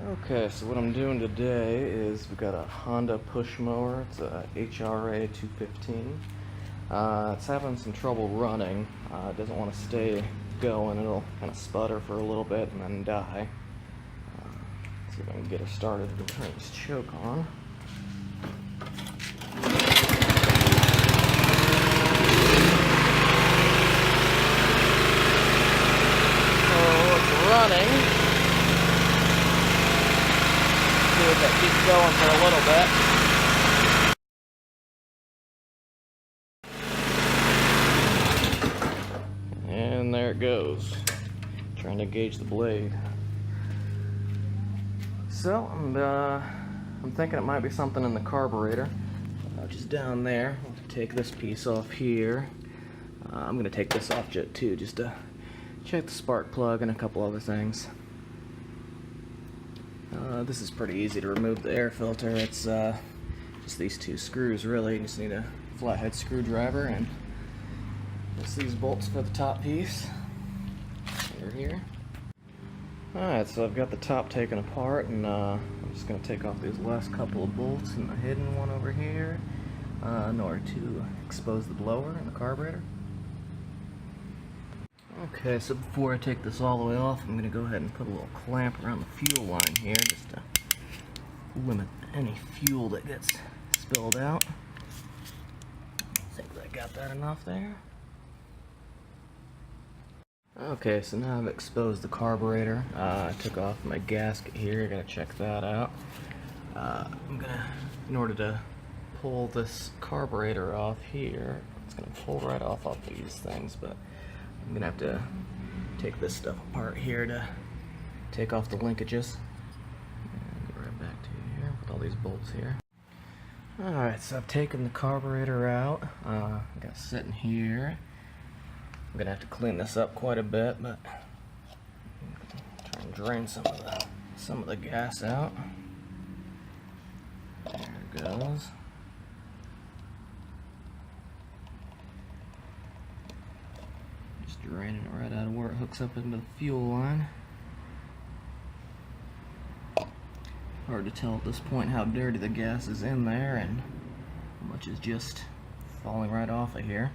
Okay, so what I'm doing today is we've got a Honda push mower. It's a HRA 215. It's having some trouble running. It doesn't want to stay going. It'll kind of sputter for a little bit and then die. See if I can get her started. We'll turn this choke on. So it's running. See if that keeps going for a little bit. And there it goes. Trying to gauge the blade. So I'm thinking it might be something in the carburetor, which is down there. I'll take this piece off here. I'm going to take this off jet too, just to check the spark plug and a couple other things. This is pretty easy to remove the air filter. It's just these two screws really. You just need a flathead screwdriver and just these bolts for the top piece. Under here. Alright, so I've got the top taken apart, and I'm just going to take off these last couple of bolts and the hidden one over here in order to expose the blower and the carburetor. Okay, so before I take this all the way off, I'm going to go ahead and put a little clamp around the fuel line here just to limit any fuel that gets spilled out. I think I got that enough there. Okay, so now I've exposed the carburetor. I took off my gasket here. I gotta check that out. In order to pull this carburetor off here, it's gonna pull right off these things, but I'm gonna have to take this stuff apart here to take off the linkages. And get right back to here with all these bolts here. Alright, so I've taken the carburetor out. I got it sitting here. I'm gonna have to clean this up quite a bit, but try and drain some of the gas out. There it goes. Just draining it right out of where it hooks up into the fuel line. Hard to tell at this point how dirty the gas is in there and how much is just falling right off of here.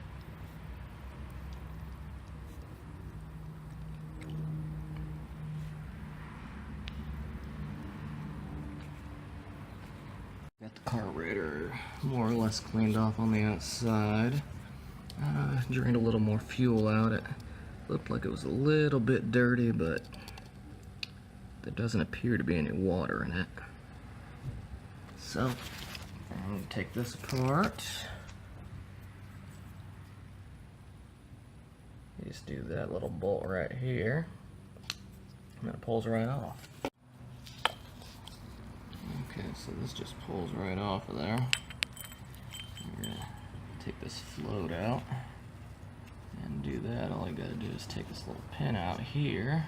Got the carburetor more or less cleaned off on the outside. Drained a little more fuel out. It looked like it was a little bit dirty, but there doesn't appear to be any water in it. So, I'm going to take this apart. You just do that little bolt right here, and it pulls right off. Okay, so this just pulls right off of there. I'm gonna take this float out and do that. All I gotta do is take this little pin out here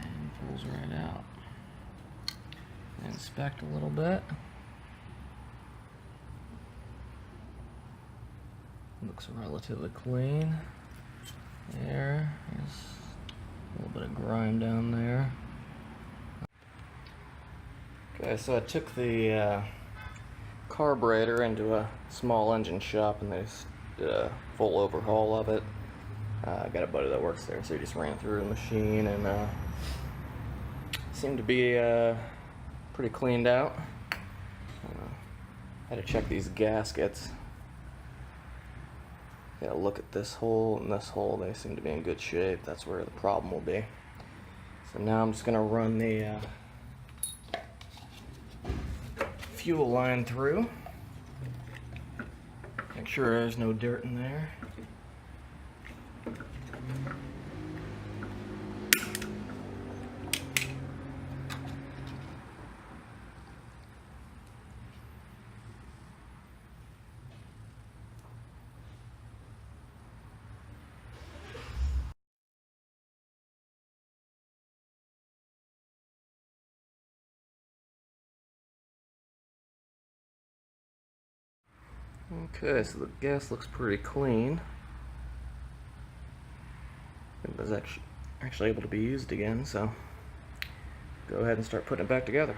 and pulls right out. Inspect a little bit. Looks relatively clean. There's a little bit of grime down there. Okay, so I took the carburetor into a small engine shop and they did a full overhaul of it. I got a buddy that works there, so he just ran through the machine and seemed to be pretty cleaned out. Had to check these gaskets. Gotta look at this hole and this hole. They seem to be in good shape. That's where the problem will be. So now I'm just gonna run the fuel line through. Make sure there's no dirt in there. Okay, so the gas looks pretty clean. I think there's actually able to be used again, so go ahead and start putting it back together.